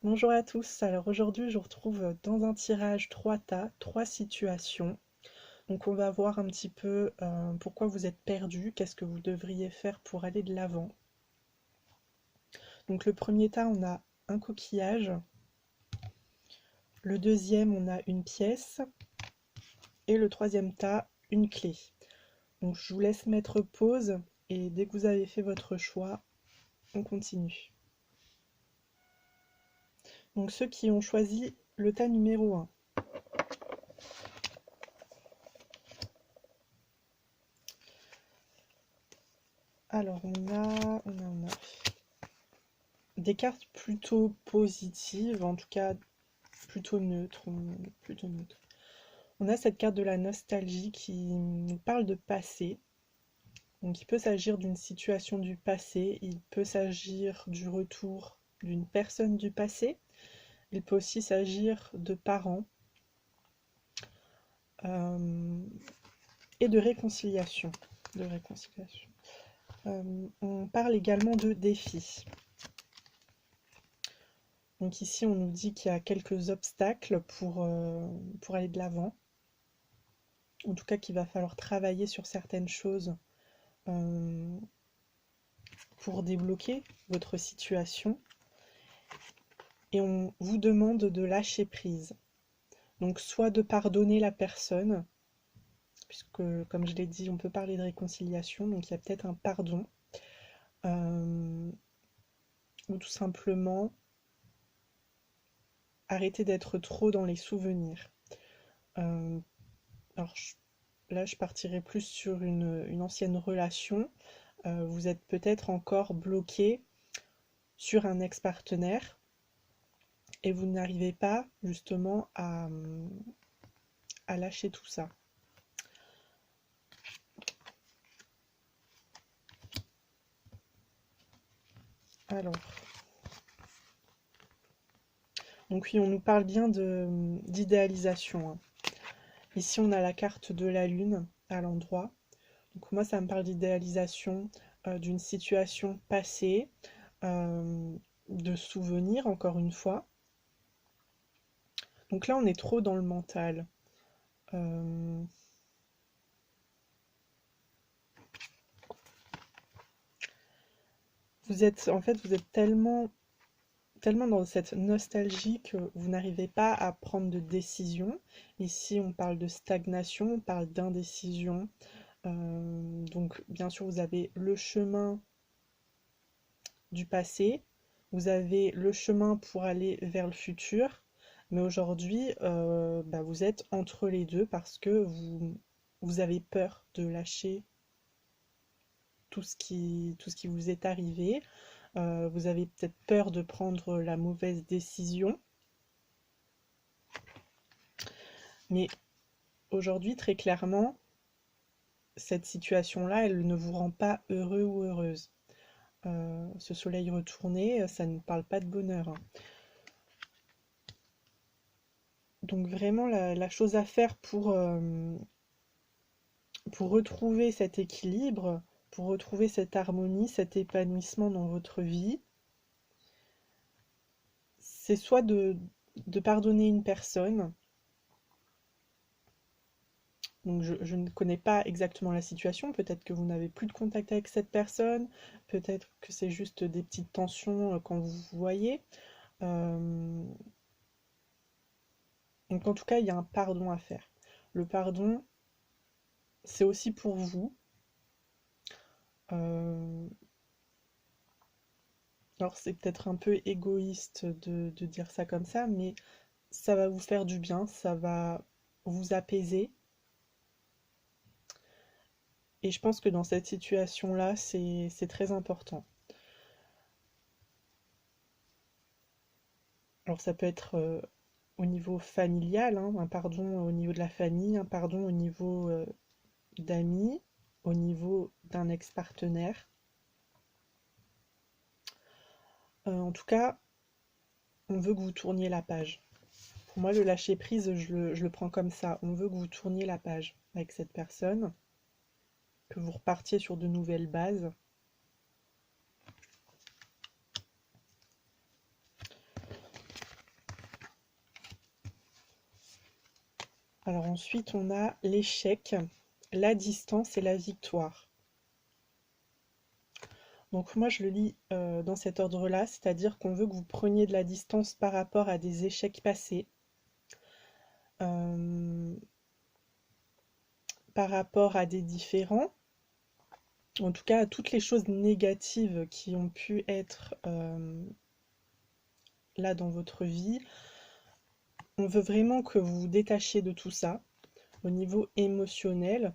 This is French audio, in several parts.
Bonjour à tous, alors aujourd'hui je vous retrouve dans un tirage 3 tas, 3 situations. Donc on va voir un petit peu pourquoi vous êtes perdu, qu'est-ce que vous devriez faire pour aller de l'avant. Donc le premier tas on a un coquillage, le deuxième on a une pièce et le troisième tas une clé. Donc je vous laisse mettre pause et dès que vous avez fait votre choix, on continue. Donc ceux qui ont choisi le tas numéro 1. Alors on a des cartes plutôt positives, en tout cas plutôt neutres. On a cette carte de la nostalgie qui nous parle de passé. Donc il peut s'agir d'une situation du passé, il peut s'agir du retour d'une personne du passé, il peut aussi s'agir de parents et de réconciliation. On parle également de défis. Donc ici, on nous dit qu'il y a quelques obstacles pour aller de l'avant. En tout cas, qu'il va falloir travailler sur certaines choses pour débloquer votre situation. Et on vous demande de lâcher prise. Donc soit de pardonner la personne, puisque comme je l'ai dit, on peut parler de réconciliation, donc il y a peut-être un pardon. Ou tout simplement arrêter d'être trop dans les souvenirs. Alors là, je partirai plus sur une ancienne relation. Vous êtes peut-être encore bloqué sur un ex-partenaire et vous n'arrivez pas justement à lâcher tout ça. Alors, donc oui, on nous parle bien d'idéalisation, hein. Ici, on a la carte de la lune à l'endroit. Donc moi, ça me parle d'idéalisation d'une situation passée, de souvenirs, encore une fois. Donc là, on est trop dans le mental. Vous êtes tellement dans cette nostalgie que vous n'arrivez pas à prendre de décision. Ici, on parle de stagnation, on parle d'indécision. Donc, bien sûr, vous avez le chemin du passé, vous avez le chemin pour aller vers le futur, mais aujourd'hui, vous êtes entre les deux parce que vous avez peur de lâcher tout ce qui vous est arrivé. Vous avez peut-être peur de prendre la mauvaise décision. Mais aujourd'hui, très clairement, cette situation-là, elle ne vous rend pas heureux ou heureuse. Ce soleil retourné, ça ne parle pas de bonheur, hein. Donc vraiment, la chose à faire pour retrouver cet équilibre, pour retrouver cette harmonie, cet épanouissement dans votre vie, c'est soit de pardonner une personne. Donc je ne connais pas exactement la situation, peut-être que vous n'avez plus de contact avec cette personne, peut-être que c'est juste des petites tensions quand vous vous voyez. Donc en tout cas, il y a un pardon à faire. Le pardon, c'est aussi pour vous. Alors c'est peut-être un peu égoïste de dire ça comme ça, mais ça va vous faire du bien, ça va vous apaiser. Et je pense que dans cette situation-là, c'est très important. Alors ça peut être au niveau familial, hein, un pardon au niveau de la famille, un pardon au niveau d'amis, au niveau d'un ex-partenaire. En tout cas, on veut que vous tourniez la page. Pour moi, le lâcher prise, je le prends comme ça. On veut que vous tourniez la page avec cette personne, que vous repartiez sur de nouvelles bases. Alors ensuite, on a l'échec, la distance et la victoire. Donc moi, je le lis dans cet ordre-là, c'est-à-dire qu'on veut que vous preniez de la distance par rapport à des échecs passés, euh, par rapport à des différends, en tout cas à toutes les choses négatives qui ont pu être là dans votre vie. On veut vraiment que vous vous détachiez de tout ça au niveau émotionnel.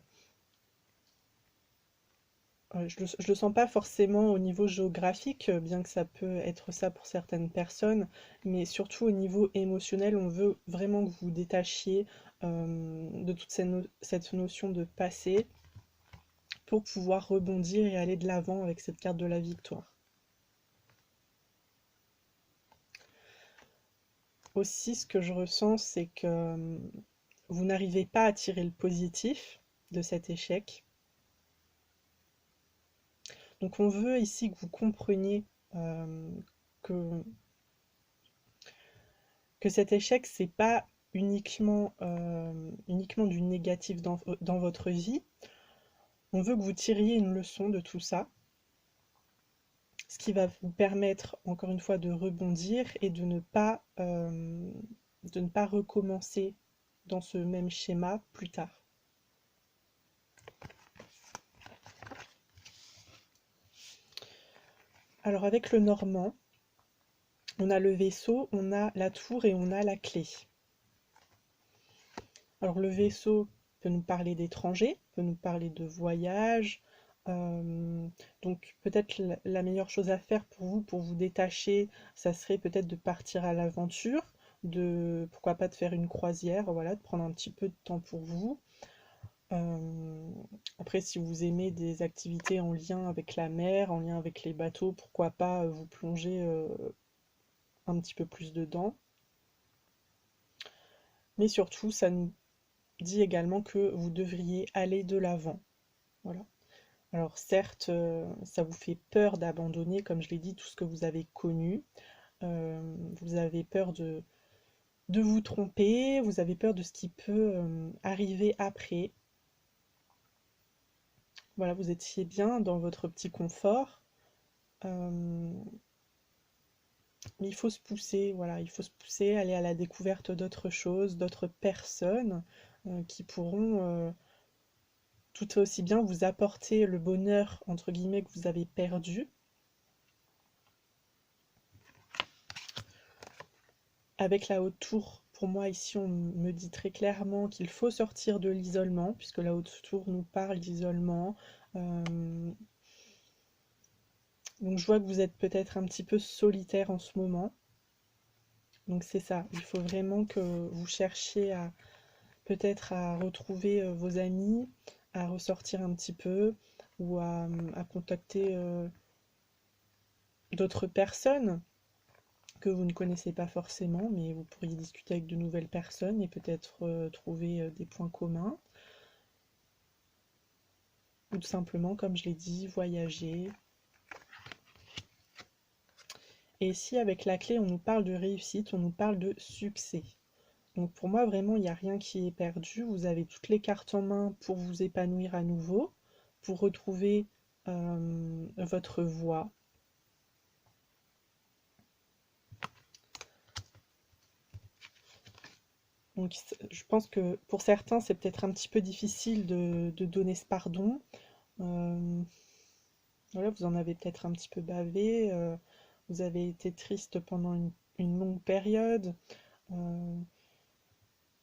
Je le sens pas forcément au niveau géographique, bien que ça peut être ça pour certaines personnes, mais surtout au niveau émotionnel, on veut vraiment que vous vous détachiez de toute cette notion de passé pour pouvoir rebondir et aller de l'avant avec cette carte de la victoire. Aussi, ce que je ressens, c'est que vous n'arrivez pas à tirer le positif de cet échec. Donc on veut ici que vous compreniez que, que cet échec, c'est pas uniquement du négatif dans votre vie. On veut que vous tiriez une leçon de tout ça, ce qui va vous permettre, encore une fois, de rebondir et de ne pas recommencer dans ce même schéma plus tard. Alors avec le normand, on a le vaisseau, on a la tour et on a la clé. Alors le vaisseau peut nous parler d'étrangers, peut nous parler de voyage. Donc peut-être la meilleure chose à faire pour vous détacher, ça serait peut-être de partir à l'aventure, pourquoi pas de faire une croisière, voilà, de prendre un petit peu de temps pour vous. Après, si vous aimez des activités en lien avec la mer, en lien avec les bateaux, pourquoi pas vous plonger un petit peu plus dedans. Mais surtout, ça nous dit également que vous devriez aller de l'avant. Voilà. Alors certes, ça vous fait peur d'abandonner, comme je l'ai dit, tout ce que vous avez connu. Vous avez peur de vous tromper, vous avez peur de ce qui peut arriver après. Voilà, vous étiez bien dans votre petit confort. Mais il faut se pousser, voilà, il faut se pousser, aller à la découverte d'autres choses, d'autres personnes qui pourront tout aussi bien vous apporter le bonheur, entre guillemets, que vous avez perdu. Avec la haute tour, pour moi, ici, on me dit très clairement qu'il faut sortir de l'isolement, puisque la haute tour nous parle d'isolement. Donc je vois que vous êtes peut-être un petit peu solitaire en ce moment. Donc c'est ça, il faut vraiment que vous cherchiez à peut-être à retrouver vos amis, à ressortir un petit peu, ou à contacter d'autres personnes que vous ne connaissez pas forcément, mais vous pourriez discuter avec de nouvelles personnes et peut-être trouver des points communs. Ou tout simplement, comme je l'ai dit, voyager. Et ici, avec la clé, on nous parle de réussite, on nous parle de succès. Donc pour moi, vraiment, il n'y a rien qui est perdu. Vous avez toutes les cartes en main pour vous épanouir à nouveau, pour retrouver votre voie. Donc je pense que pour certains, c'est peut-être un petit peu difficile de donner ce pardon. Voilà, vous en avez peut-être un petit peu bavé. Vous avez été triste pendant une longue période. Euh,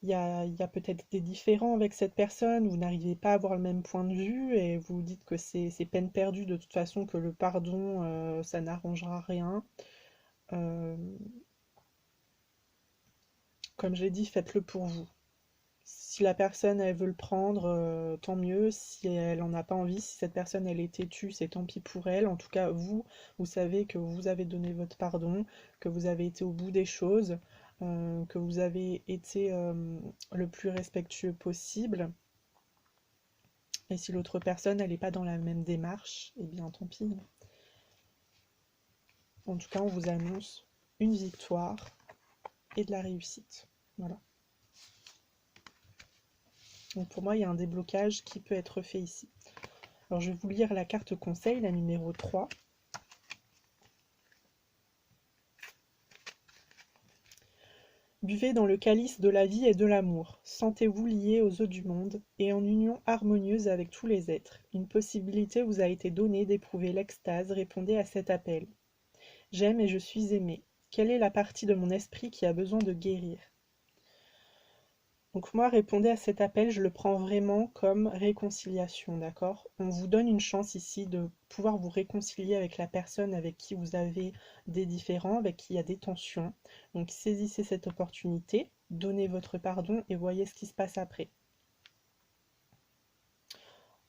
il y a peut-être des différends avec cette personne, vous n'arrivez pas à avoir le même point de vue et vous vous dites que c'est peine perdue de toute façon, que le pardon, ça n'arrangera rien. Euh, Comme je l'ai dit, faites-le pour vous. Si la personne, elle veut le prendre, tant mieux. Si elle n'en a pas envie, si cette personne, elle est têtue, c'est tant pis pour elle. En tout cas, vous savez que vous avez donné votre pardon, que vous avez été au bout des choses, que vous avez été le plus respectueux possible. Et si l'autre personne, elle n'est pas dans la même démarche, eh bien tant pis. En tout cas, on vous annonce une victoire et de la réussite. Voilà. Donc pour moi, il y a un déblocage qui peut être fait ici. Alors je vais vous lire la carte conseil, la numéro 3. Buvez dans le calice de la vie et de l'amour. Sentez-vous liés aux eaux du monde et en union harmonieuse avec tous les êtres. Une possibilité vous a été donnée d'éprouver l'extase. Répondez à cet appel. J'aime et je suis aimé. Quelle est la partie de mon esprit qui a besoin de guérir? Donc moi, répondez à cet appel, je le prends vraiment comme réconciliation, d'accord? On vous donne une chance ici de pouvoir vous réconcilier avec la personne avec qui vous avez des différends, avec qui il y a des tensions. Donc saisissez cette opportunité, donnez votre pardon et voyez ce qui se passe après.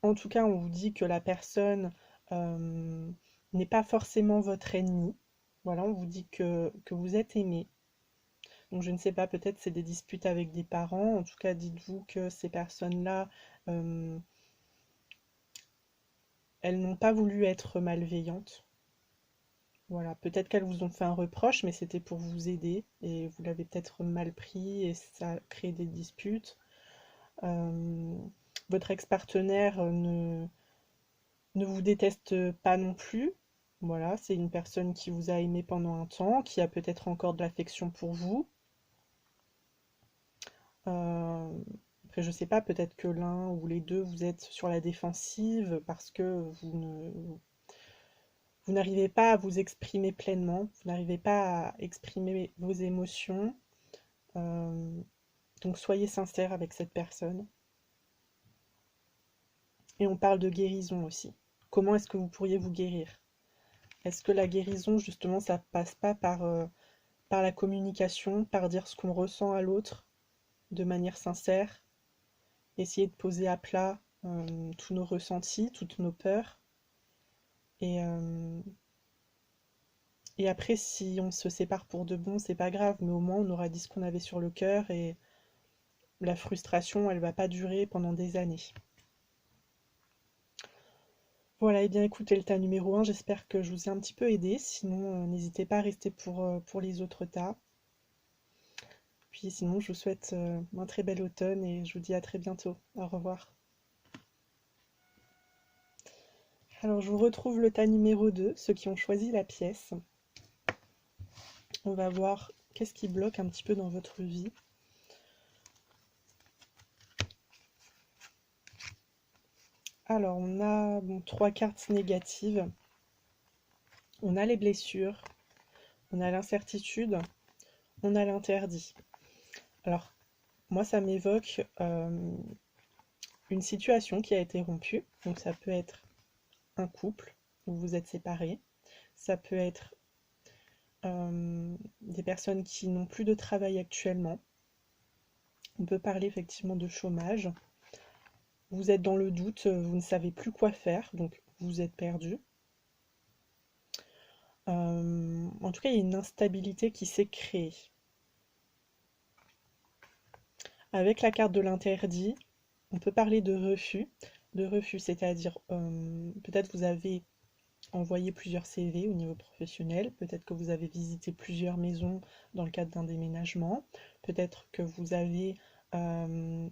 En tout cas, on vous dit que la personne n'est pas forcément votre ennemi. Voilà, on vous dit que vous êtes aimé. Donc je ne sais pas, peut-être c'est des disputes avec des parents. En tout cas, dites-vous que ces personnes-là, elles n'ont pas voulu être malveillantes. Voilà, peut-être qu'elles vous ont fait un reproche, mais c'était pour vous aider et vous l'avez peut-être mal pris et ça a créé des disputes. Votre ex-partenaire ne vous déteste pas non plus. Voilà, c'est une personne qui vous a aimé pendant un temps, qui a peut-être encore de l'affection pour vous. Après, je sais pas, peut-être que l'un ou les deux, vous êtes sur la défensive parce que vous n'arrivez pas à vous exprimer pleinement, vous n'arrivez pas à exprimer vos émotions. Euh, donc soyez sincère avec cette personne. Et on parle de guérison aussi. Comment est-ce que vous pourriez vous guérir? Est-ce que la guérison, justement, ça passe pas par la communication, par dire ce qu'on ressent à l'autre de manière sincère, essayer de poser à plat tous nos ressentis, toutes nos peurs. Et après, si on se sépare pour de bon, c'est pas grave, mais au moins on aura dit ce qu'on avait sur le cœur et la frustration, elle va pas durer pendant des années. Voilà, et bien écoutez le tas numéro 1, j'espère que je vous ai un petit peu aidé. Sinon, n'hésitez pas à rester pour les autres tas. Puis sinon, je vous souhaite un très bel automne et je vous dis à très bientôt. Au revoir. Alors, je vous retrouve le tas numéro 2, ceux qui ont choisi la pièce. On va voir qu'est-ce qui bloque un petit peu dans votre vie. Alors, on a 3 cartes négatives. On a les blessures, on a l'incertitude, on a l'interdit. Alors, moi, ça m'évoque une situation qui a été rompue. Donc, ça peut être un couple où vous êtes séparés. Ça peut être des personnes qui n'ont plus de travail actuellement. On peut parler effectivement de chômage. Vous êtes dans le doute, vous ne savez plus quoi faire, donc vous êtes perdu. En tout cas, il y a une instabilité qui s'est créée. Avec la carte de l'interdit, on peut parler de refus. De refus, c'est-à-dire peut-être vous avez envoyé plusieurs CV au niveau professionnel, peut-être que vous avez visité plusieurs maisons dans le cadre d'un déménagement, peut-être que vous avez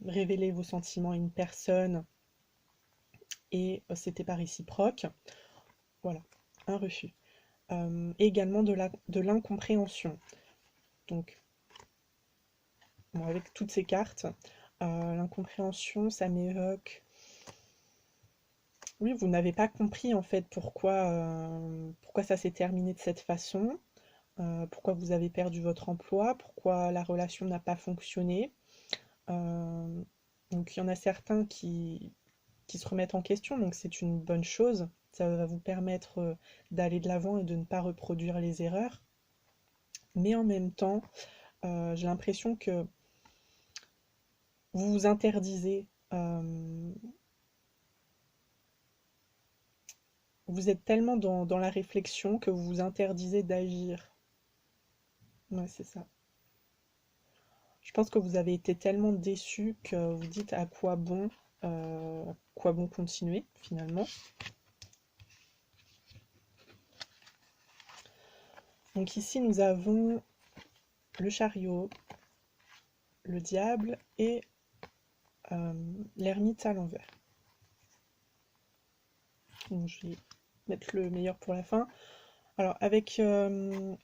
révélé vos sentiments à une personne et c'était pas réciproque. Voilà, un refus. Également de l'incompréhension. Donc, bon, avec toutes ces cartes, l'incompréhension, ça m'évoque. Oui, vous n'avez pas compris en fait pourquoi ça s'est terminé de cette façon, pourquoi vous avez perdu votre emploi, pourquoi la relation n'a pas fonctionné. Euh, donc il y en a certains qui se remettent en question, donc c'est une bonne chose. Ça va vous permettre d'aller de l'avant et de ne pas reproduire les erreurs. Mais en même temps, j'ai l'impression que vous vous interdisez. Vous êtes tellement dans la réflexion que vous vous interdisez d'agir. Ouais, c'est ça. Je pense que vous avez été tellement déçu que vous dites à quoi bon continuer finalement. Donc ici nous avons le chariot, le diable et l'ermite à l'envers. Donc je vais mettre le meilleur pour la fin. Alors avec le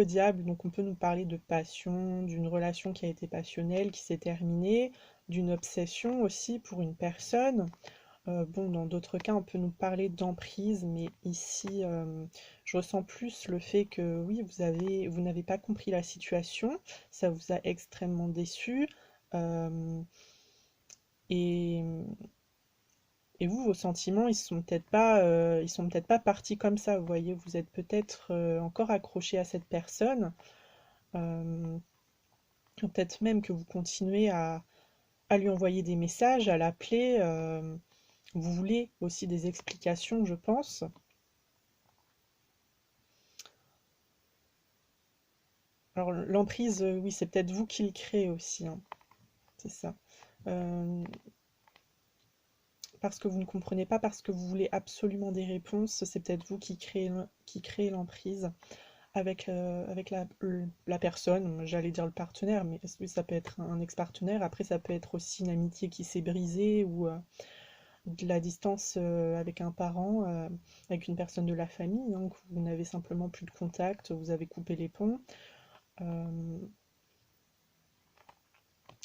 diable, donc on peut nous parler de passion, d'une relation qui a été passionnelle, qui s'est terminée, d'une obsession aussi pour une personne. Bon, dans d'autres cas, on peut nous parler d'emprise, mais ici, je ressens plus le fait que oui, vous n'avez pas compris la situation, ça vous a extrêmement déçu, et, et vous, vos sentiments, ils sont peut-être pas partis comme ça. Vous voyez, vous êtes peut-être encore accroché à cette personne, euh, ou peut-être même que vous continuez à lui envoyer des messages, à l'appeler. Vous voulez aussi des explications, je pense. Alors l'emprise, oui, c'est peut-être vous qui le créez aussi, hein. C'est ça. Euh, Parce que vous ne comprenez pas, parce que vous voulez absolument des réponses, c'est peut-être vous qui créez l'emprise avec la personne, j'allais dire le partenaire, mais ça peut être un ex-partenaire, après ça peut être aussi une amitié qui s'est brisée ou de la distance avec un parent, avec une personne de la famille, hein, que vous n'avez simplement plus de contact, vous avez coupé les ponts. Euh,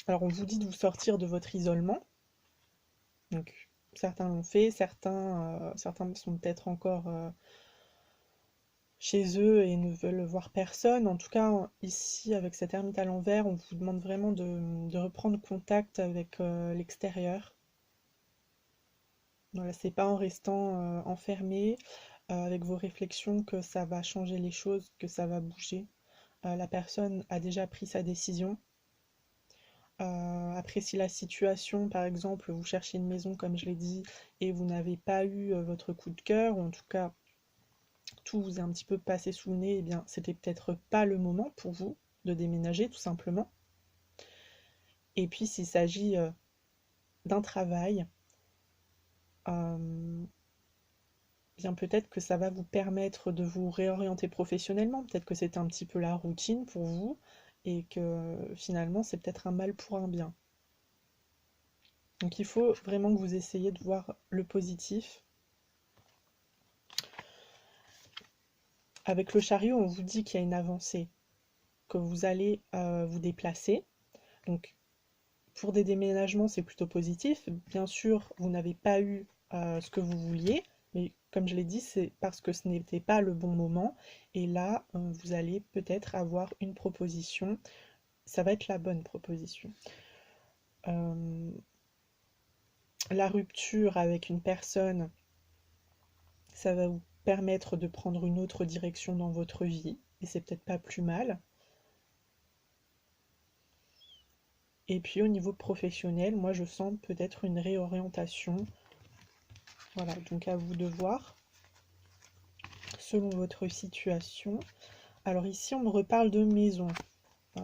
Alors on vous dit de vous sortir de votre isolement, donc certains l'ont fait, certains sont peut-être encore chez eux et ne veulent voir personne. En tout cas, ici, avec cette ermite à l'envers, on vous demande vraiment de reprendre contact avec l'extérieur. Voilà, c'est pas en restant enfermé avec vos réflexions que ça va changer les choses, que ça va bouger. La personne a déjà pris sa décision. Après, si la situation, par exemple, vous cherchez une maison, comme je l'ai dit, et vous n'avez pas eu votre coup de cœur, ou en tout cas tout vous est un petit peu passé sous le nez, eh bien, c'était peut-être pas le moment pour vous de déménager, tout simplement. Et puis, s'il s'agit d'un travail, euh, bien peut-être que ça va vous permettre de vous réorienter professionnellement. Peut-être que c'était un petit peu la routine pour vous, et que finalement, c'est peut-être un mal pour un bien. Donc, il faut vraiment que vous essayiez de voir le positif. Avec le chariot, on vous dit qu'il y a une avancée, que vous allez vous déplacer. Donc, pour des déménagements, c'est plutôt positif. Bien sûr, vous n'avez pas eu ce que vous vouliez, mais comme je l'ai dit, c'est parce que ce n'était pas le bon moment. Et là, vous allez peut-être avoir une proposition. Ça va être la bonne proposition. Euh, la rupture avec une personne, ça va vous permettre de prendre une autre direction dans votre vie. Et c'est peut-être pas plus mal. Et puis au niveau professionnel, moi je sens peut-être une réorientation. Voilà, donc à vous de voir selon votre situation. Alors ici, on me reparle de maison.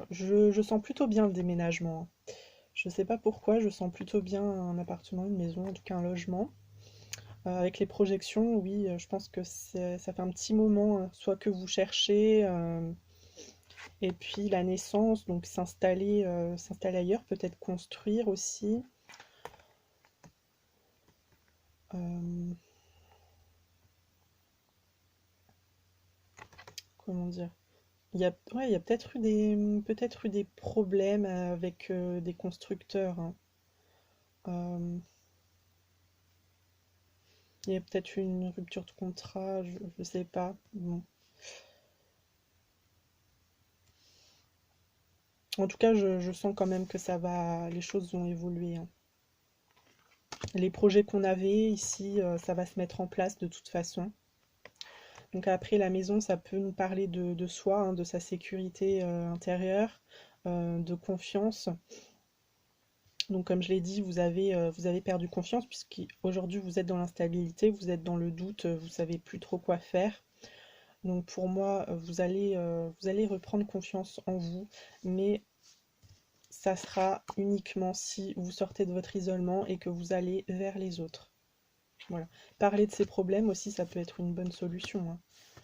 Je sens plutôt bien le déménagement, hein. Je ne sais pas pourquoi, je sens plutôt bien un appartement, une maison, en tout cas un logement. Avec les projections, oui, je pense que ça fait un petit moment, soit que vous cherchez, et puis la naissance, donc s'installer ailleurs, peut-être construire aussi. Euh, comment dire? Ouais, il y a peut-être eu des problèmes avec des constructeurs, hein. Euh, il y a peut-être eu une rupture de contrat, je sais pas. Bon. En tout cas, je sens quand même que les choses vont évoluer, hein. Les projets qu'on avait ici, ça va se mettre en place de toute façon. Donc après, la maison, ça peut nous parler de soi, hein, de sa sécurité intérieure, de confiance. Donc comme je l'ai dit, vous avez perdu confiance puisqu'aujourd'hui vous êtes dans l'instabilité, vous êtes dans le doute, vous savez plus trop quoi faire. Donc pour moi, vous allez reprendre confiance en vous, mais ça sera uniquement si vous sortez de votre isolement et que vous allez vers les autres. Voilà. Parler de ces problèmes aussi, ça peut être une bonne solution, hein.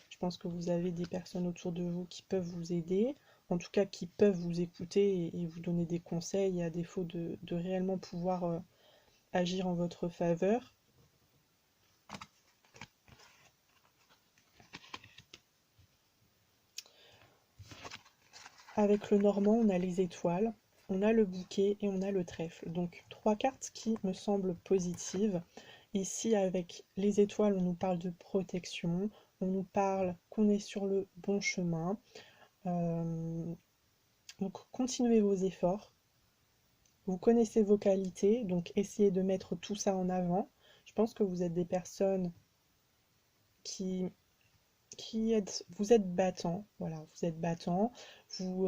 Je pense que vous avez des personnes autour de vous qui peuvent vous aider. en tout cas qui peuvent vous écouter et vous donner des conseils à défaut de réellement pouvoir agir en votre faveur. Avec le normand, on a les étoiles, on a le bouquet et on a le trèfle. Donc 3 cartes qui me semblent positives. Ici, avec les étoiles, on nous parle de protection, on nous parle qu'on est sur le bon chemin. Donc continuez vos efforts. Vous connaissez vos qualités, donc essayez de mettre tout ça en avant. Je pense que vous êtes des personnes qui vous êtes battant, voilà, vous êtes battant, vous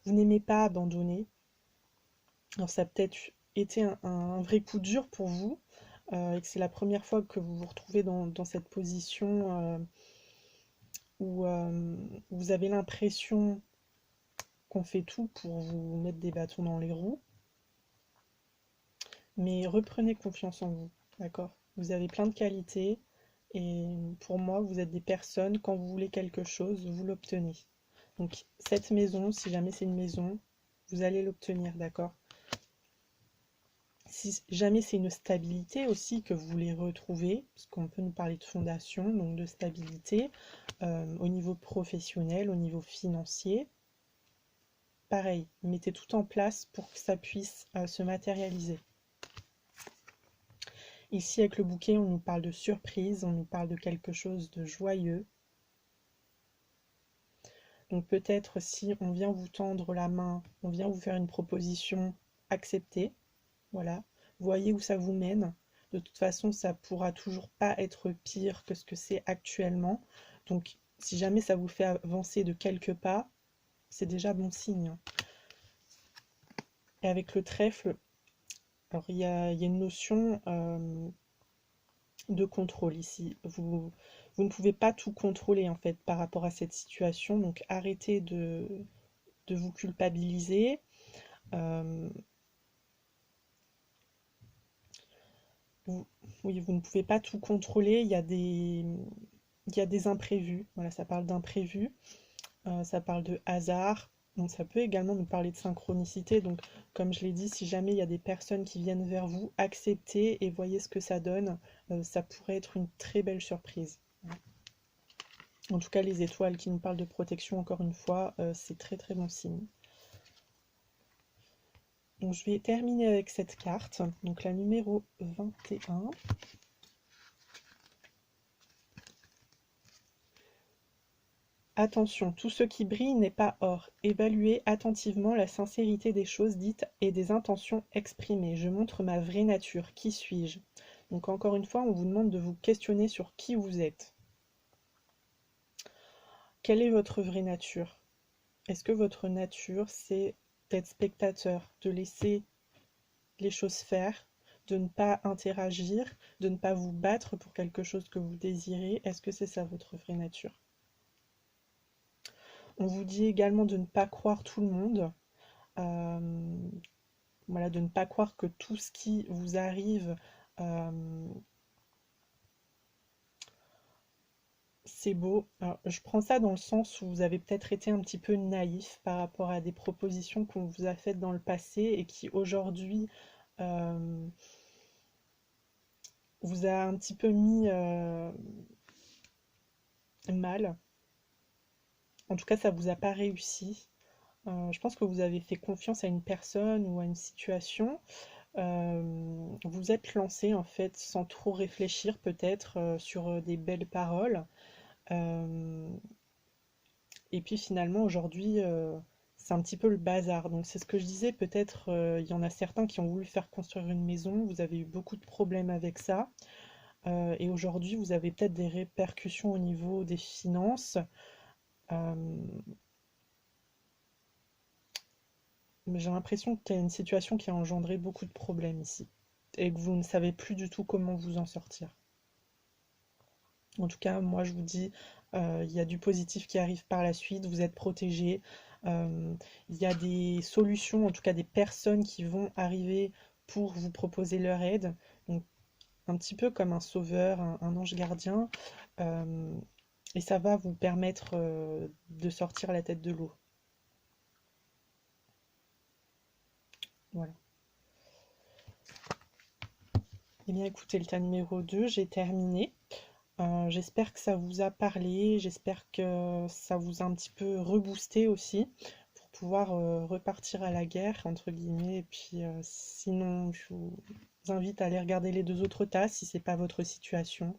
n'aimez pas abandonner. Alors ça a peut-être été un vrai coup dur pour vous, et que c'est la première fois que vous vous retrouvez dans cette position où vous avez l'impression qu'on fait tout pour vous mettre des bâtons dans les roues. Mais reprenez confiance en vous, d'accord? Vous avez plein de qualités, et pour moi, vous êtes des personnes, quand vous voulez quelque chose, vous l'obtenez. Donc cette maison, si jamais c'est une maison, vous allez l'obtenir, d'accord? Si jamais c'est une stabilité aussi que vous voulez retrouver, parce qu'on peut nous parler de fondation, donc de stabilité, au niveau professionnel, au niveau financier, pareil, mettez tout en place pour que ça puisse se matérialiser. Ici, avec le bouquet, on nous parle de surprise, on nous parle de quelque chose de joyeux. Donc peut-être si on vient vous tendre la main, on vient vous faire une proposition, acceptez. Voilà, voyez où ça vous mène. De toute façon, ça pourra toujours pas être pire que ce que c'est actuellement. Donc si jamais ça vous fait avancer de quelques pas, c'est déjà bon signe. Et avec le trèfle, alors il y a une notion de contrôle ici. Vous ne pouvez pas tout contrôler en fait par rapport à cette situation, donc arrêtez de vous culpabiliser. Oui, vous ne pouvez pas tout contrôler, il y a des imprévus, voilà, ça parle d'imprévus, ça parle de hasard, donc ça peut également nous parler de synchronicité, donc comme je l'ai dit, si jamais il y a des personnes qui viennent vers vous, acceptez et voyez ce que ça donne, ça pourrait être une très belle surprise. En tout cas, les étoiles qui nous parlent de protection, encore une fois, c'est très très bon signe. Donc je vais terminer avec cette carte, donc la numéro 21. Attention, tout ce qui brille n'est pas or. Évaluez attentivement la sincérité des choses dites et des intentions exprimées. Je montre ma vraie nature. Qui suis-je? Donc encore une fois, on vous demande de vous questionner sur qui vous êtes. Quelle est votre vraie nature? Est-ce que votre nature, c'est d'être spectateur, de laisser les choses faire, de ne pas interagir, de ne pas vous battre pour quelque chose que vous désirez? Est-ce que c'est ça votre vraie nature? On vous dit également de ne pas croire tout le monde, voilà, de ne pas croire que tout ce qui vous arrive, c'est beau. Alors, je prends ça dans le sens où vous avez peut-être été un petit peu naïf par rapport à des propositions qu'on vous a faites dans le passé et qui aujourd'hui vous a un petit peu mis mal. En tout cas, ça vous a pas réussi. Je pense que vous avez fait confiance à une personne ou à une situation. Vous êtes lancé en fait sans trop réfléchir peut-être sur des belles paroles. Et puis finalement aujourd'hui c'est un petit peu le bazar. Donc c'est ce que je disais, peut-être il y en a certains qui ont voulu faire construire une maison, vous avez eu beaucoup de problèmes avec ça. Et aujourd'hui vous avez peut-être des répercussions au niveau des finances. Euh, mais j'ai l'impression qu'il y a une situation qui a engendré beaucoup de problèmes ici. Et que vous ne savez plus du tout comment vous en sortir. En tout cas, moi je vous dis, il y a du positif qui arrive par la suite, vous êtes protégés, il y a des solutions, en tout cas des personnes qui vont arriver pour vous proposer leur aide, donc un petit peu comme un sauveur, un ange gardien, et ça va vous permettre de sortir la tête de l'eau. Voilà. Eh bien écoutez, le tas numéro 2, j'ai terminé. J'espère que ça vous a parlé, j'espère que ça vous a un petit peu reboosté aussi pour pouvoir repartir à la guerre, entre guillemets. Et puis sinon, je vous invite à aller regarder les deux autres tas si c'est pas votre situation.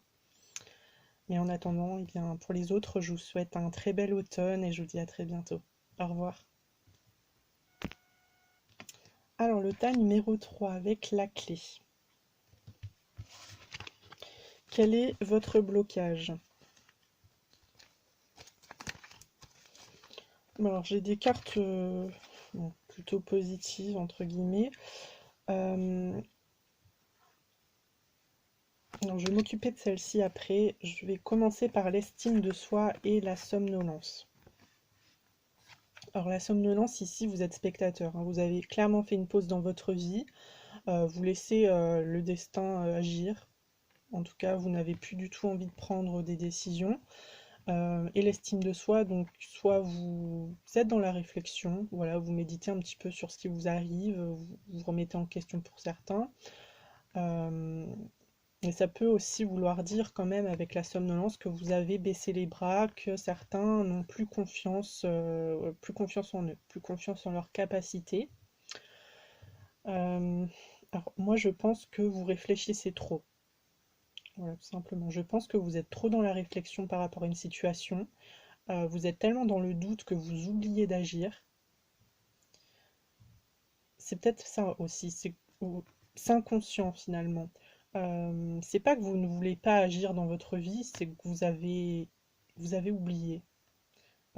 Mais en attendant, eh bien, pour les autres, je vous souhaite un très bel automne et je vous dis à très bientôt. Au revoir. Alors le tas numéro 3 avec la clé. Quel est votre blocage? Alors j'ai des cartes bon, plutôt positives entre guillemets. Alors, je vais m'occuper de celle-ci après. Je vais commencer par l'estime de soi et la somnolence. Alors la somnolence ici, vous êtes spectateur, hein. Vous avez clairement fait une pause dans votre vie. Vous laissez le destin agir. En tout cas, vous n'avez plus du tout envie de prendre des décisions. Et l'estime de soi, donc soit vous êtes dans la réflexion, voilà, vous méditez un petit peu sur ce qui vous arrive, vous vous remettez en question pour certains. Et ça peut aussi vouloir dire quand même avec la somnolence que vous avez baissé les bras, que certains n'ont plus confiance en eux, plus confiance en leurs capacités. Alors moi je pense que vous réfléchissez trop. Voilà, tout simplement. Je pense que vous êtes trop dans la réflexion par rapport à une situation. Vous êtes tellement dans le doute que vous oubliez d'agir. C'est peut-être ça aussi, c'est inconscient finalement. C'est pas que vous ne voulez pas agir dans votre vie, c'est que vous avez oublié.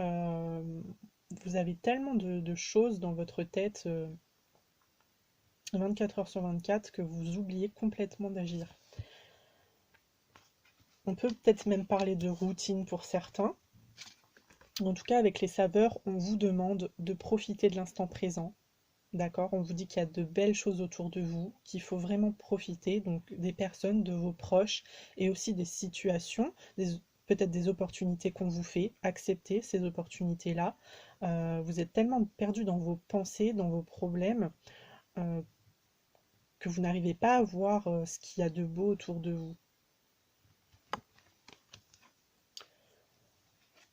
Euh, Vous avez tellement de choses dans votre tête 24 heures sur 24 que vous oubliez complètement d'agir. On peut peut-être même parler de routine pour certains. En tout cas, avec les saveurs, on vous demande de profiter de l'instant présent. D'accord? On vous dit qu'il y a de belles choses autour de vous, qu'il faut vraiment profiter, donc des personnes, de vos proches, et aussi des situations, peut-être des opportunités qu'on vous fait, accepter ces opportunités-là. Vous êtes tellement perdu dans vos pensées, dans vos problèmes, euh, que vous n'arrivez pas à voir ce qu'il y a de beau autour de vous.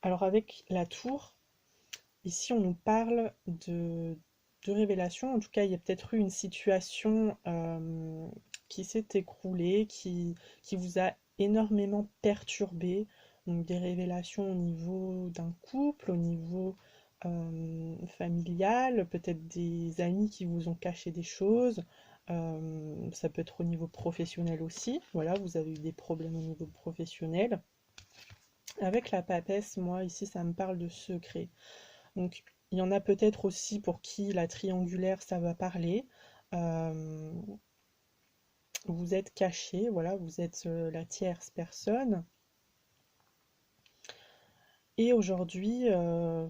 Alors avec la tour, ici on nous parle de révélation. En tout cas, il y a peut-être eu une situation qui s'est écroulée, qui vous a énormément perturbé. Donc des révélations au niveau d'un couple, au niveau familial, peut-être des amis qui vous ont caché des choses. Ça peut être au niveau professionnel aussi. Voilà, vous avez eu des problèmes au niveau professionnel. Avec la papesse, moi ici, ça me parle de secret. Donc il y en a peut-être aussi pour qui la triangulaire, ça va parler. Euh, vous êtes caché, voilà, vous êtes la tierce personne. Et aujourd'hui, alors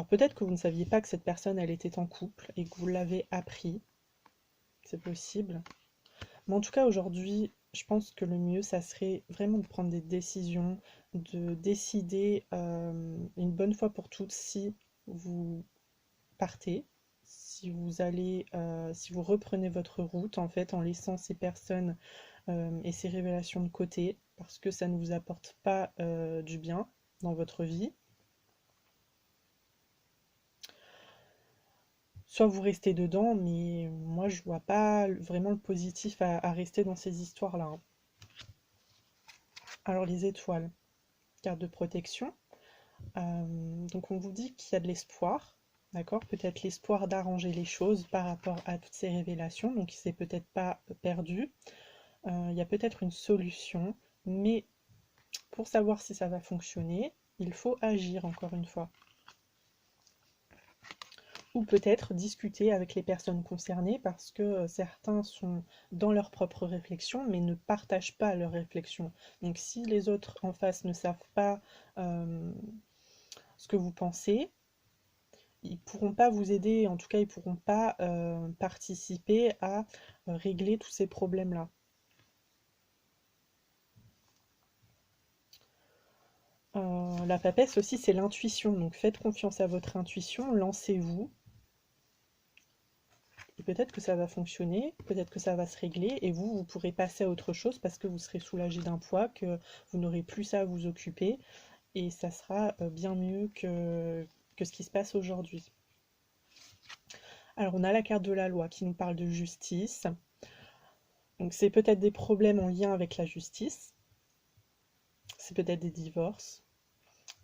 peut-être que vous ne saviez pas que cette personne, elle était en couple et que vous l'avez appris. C'est possible. Mais en tout cas, aujourd'hui, je pense que le mieux, ça serait vraiment de prendre des décisions, de décider une bonne fois pour toutes si vous partez, si vous reprenez votre route en fait en laissant ces personnes et ces révélations de côté parce que ça ne vous apporte pas du bien dans votre vie. Soit vous restez dedans, mais moi je vois pas vraiment le positif à rester dans ces histoires-là, hein. Alors les étoiles, carte de protection. Donc on vous dit qu'il y a de l'espoir, d'accord? Peut-être l'espoir d'arranger les choses par rapport à toutes ces révélations, donc c'est peut-être pas perdu. Il y a peut-être une solution, mais pour savoir si ça va fonctionner, il faut agir encore une fois. Ou peut-être discuter avec les personnes concernées parce que certains sont dans leur propre réflexion mais ne partagent pas leur réflexion. Donc si les autres en face ne savent pas ce que vous pensez, ils pourront pas vous aider, en tout cas ils pourront pas participer à régler tous ces problèmes-là. La papesse aussi, c'est l'intuition. Donc faites confiance à votre intuition, lancez-vous. Et peut-être que ça va fonctionner, peut-être que ça va se régler, et vous pourrez passer à autre chose parce que vous serez soulagé d'un poids, que vous n'aurez plus ça à vous occuper, et ça sera bien mieux que ce qui se passe aujourd'hui. Alors on a la carte de la loi qui nous parle de justice. Donc c'est peut-être des problèmes en lien avec la justice, c'est peut-être des divorces,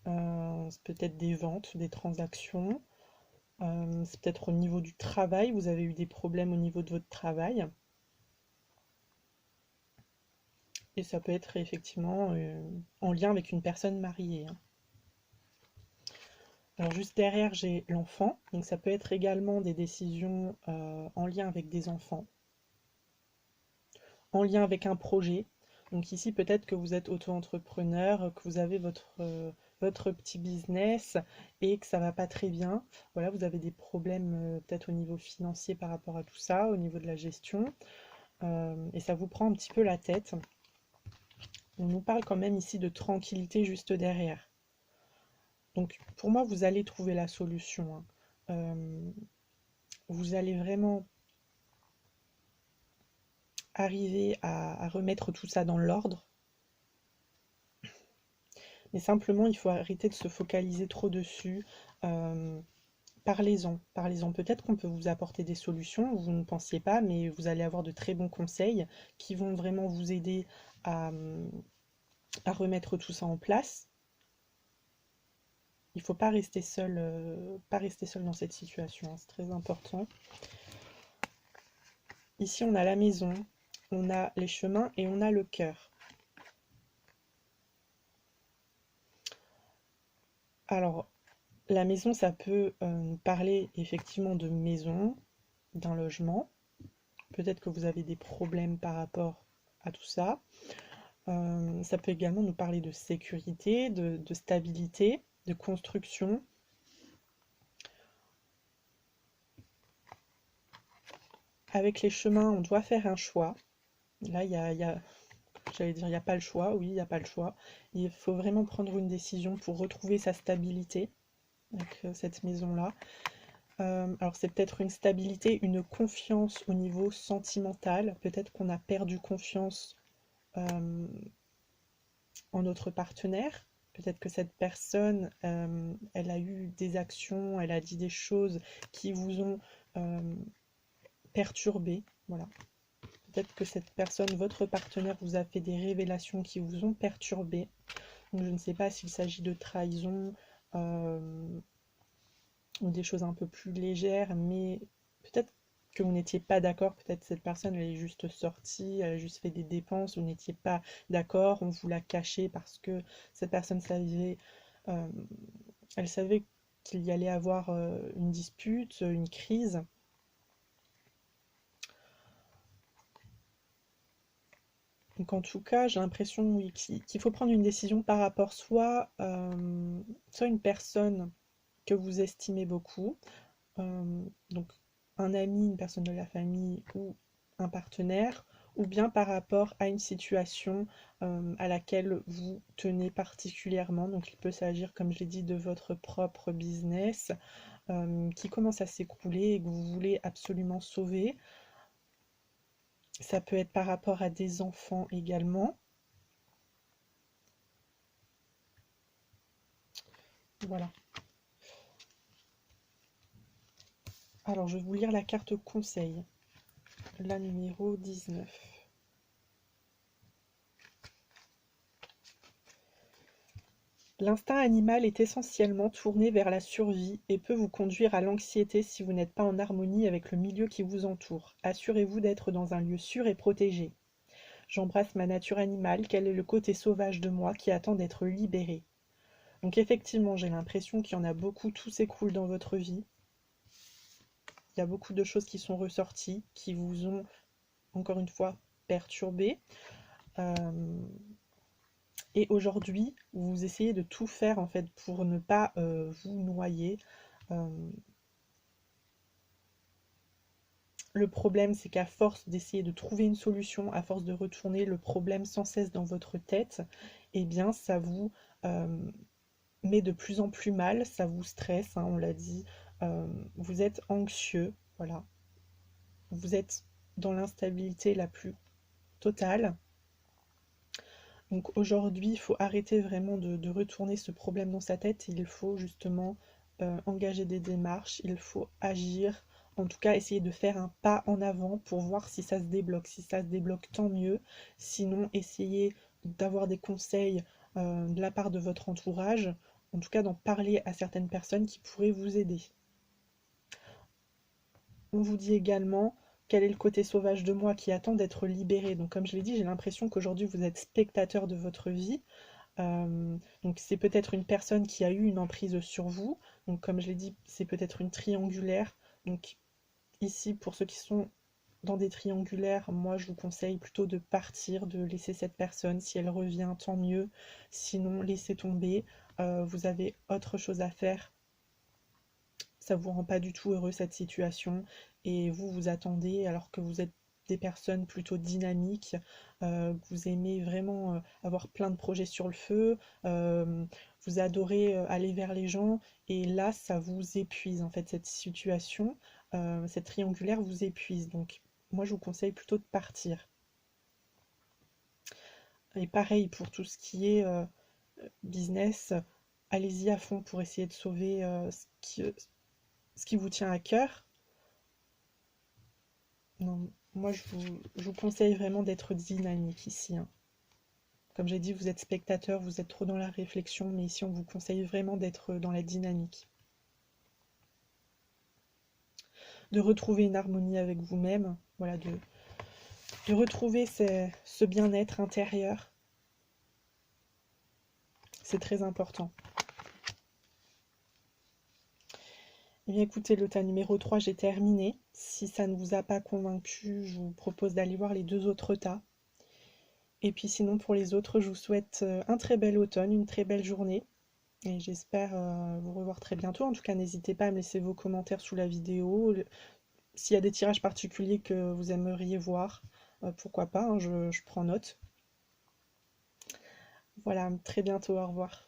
c'est peut-être des ventes, des transactions, c'est peut-être au niveau du travail, vous avez eu des problèmes au niveau de votre travail. Et ça peut être effectivement en lien avec une personne mariée, hein. Alors juste derrière, j'ai l'enfant, donc ça peut être également des décisions en lien avec des enfants, en lien avec un projet. Donc ici, peut-être que vous êtes auto-entrepreneur, que vous avez votre petit business et que ça va pas très bien. Voilà, vous avez des problèmes peut-être au niveau financier par rapport à tout ça, au niveau de la gestion, et ça vous prend un petit peu la tête. On nous parle quand même ici de tranquillité juste derrière. Donc pour moi, vous allez trouver la solution, hein. Vous allez vraiment arriver à remettre tout ça dans l'ordre. Mais simplement, il faut arrêter de se focaliser trop dessus. Parlez-en, parlez-en. Peut-être qu'on peut vous apporter des solutions, vous ne pensiez pas, mais vous allez avoir de très bons conseils qui vont vraiment vous aider à, à remettre tout ça en place. Il ne faut pas rester seul dans cette situation, hein, c'est très important. Ici, on a la maison, on a les chemins et on a le cœur. Alors, la maison, ça peut nous parler effectivement de maison, d'un logement. Peut-être que vous avez des problèmes par rapport à tout ça. Ça peut également nous parler de sécurité, de stabilité, de construction. Avec les chemins, on doit faire un choix. Là, j'allais dire, il n'y a pas le choix. Oui, il n'y a pas le choix. Il faut vraiment prendre une décision pour retrouver sa stabilité avec cette maison-là. Alors c'est peut-être une stabilité, une confiance au niveau sentimental. Peut-être qu'on a perdu confiance en notre partenaire. Peut-être que cette personne, elle a eu des actions, elle a dit des choses qui vous ont perturbé. Voilà. Peut-être que cette personne, votre partenaire, vous a fait des révélations qui vous ont perturbé. Donc je ne sais pas s'il s'agit de trahison ou des choses un peu plus légères, mais peut-être que vous n'étiez pas d'accord, peut-être cette personne elle est juste sortie, elle a juste fait des dépenses, vous n'étiez pas d'accord, on vous l'a caché parce que cette personne savait, euh, elle savait qu'il y allait avoir une dispute, une crise. Donc en tout cas, j'ai l'impression oui, qu'il faut prendre une décision par rapport soit une personne que vous estimez beaucoup, donc un ami, une personne de la famille ou un partenaire, ou bien par rapport à une situation à laquelle vous tenez particulièrement. Donc il peut s'agir, comme je l'ai dit, de votre propre business qui commence à s'écrouler et que vous voulez absolument sauver. Ça peut être par rapport à des enfants également. Voilà. Alors, je vais vous lire la carte conseil, la numéro 19. L'instinct animal est essentiellement tourné vers la survie et peut vous conduire à l'anxiété si vous n'êtes pas en harmonie avec le milieu qui vous entoure. Assurez-vous d'être dans un lieu sûr et protégé. J'embrasse ma nature animale, quel est le côté sauvage de moi qui attend d'être libéré. Donc effectivement, j'ai l'impression qu'il y en a beaucoup, tout s'écroule dans votre vie. Il y a beaucoup de choses qui sont ressorties, qui vous ont, encore une fois, perturbé. Et aujourd'hui, vous essayez de tout faire en fait pour ne pas vous noyer. Euh, le problème, c'est qu'à force d'essayer de trouver une solution, à force de retourner le problème sans cesse dans votre tête, eh bien, ça vous met de plus en plus mal, ça vous stresse, hein, on l'a dit. Vous êtes anxieux, voilà. vous êtes dans l'instabilité la plus totale. Donc aujourd'hui, il faut arrêter vraiment de retourner ce problème dans sa tête. Il faut justement engager des démarches, il faut agir, en tout cas essayer de faire un pas en avant pour voir si ça se débloque. Si ça se débloque, tant mieux. Sinon, essayez d'avoir des conseils de la part de votre entourage, en tout cas d'en parler à certaines personnes qui pourraient vous aider. On vous dit également quel est le côté sauvage de moi qui attend d'être libéré. Donc comme je l'ai dit, j'ai l'impression qu'aujourd'hui vous êtes spectateur de votre vie. Donc c'est peut-être une personne qui a eu une emprise sur vous. Donc comme je l'ai dit, c'est peut-être une triangulaire. Donc ici, pour ceux qui sont dans des triangulaires, moi je vous conseille plutôt de partir, de laisser cette personne. Si elle revient, tant mieux. Sinon, laissez tomber. Vous avez autre chose à faire. Ça vous rend pas du tout heureux cette situation. Et vous, vous attendez alors que vous êtes des personnes plutôt dynamiques, que vous aimez vraiment avoir plein de projets sur le feu, vous adorez aller vers les gens, et là, ça vous épuise en fait, cette situation, cette triangulaire vous épuise. Donc, moi, je vous conseille plutôt de partir. Et pareil pour tout ce qui est business, allez-y à fond pour essayer de sauver ce qui vous tient à cœur. Non, moi je vous conseille vraiment d'être dynamique ici, hein. Comme j'ai dit, vous êtes spectateur, vous êtes trop dans la réflexion, mais ici on vous conseille vraiment d'être dans la dynamique. De retrouver une harmonie avec vous-même, voilà, de retrouver ce bien-être intérieur. C'est très important. Eh bien écoutez, le tas numéro 3, j'ai terminé. Si ça ne vous a pas convaincu, je vous propose d'aller voir les 2 autres tas. Et puis sinon pour les autres, je vous souhaite un très bel automne, une très belle journée. Et j'espère vous revoir très bientôt. En tout cas, n'hésitez pas à me laisser vos commentaires sous la vidéo. S'il y a des tirages particuliers que vous aimeriez voir, pourquoi pas, hein, je prends note. Voilà, très bientôt, au revoir.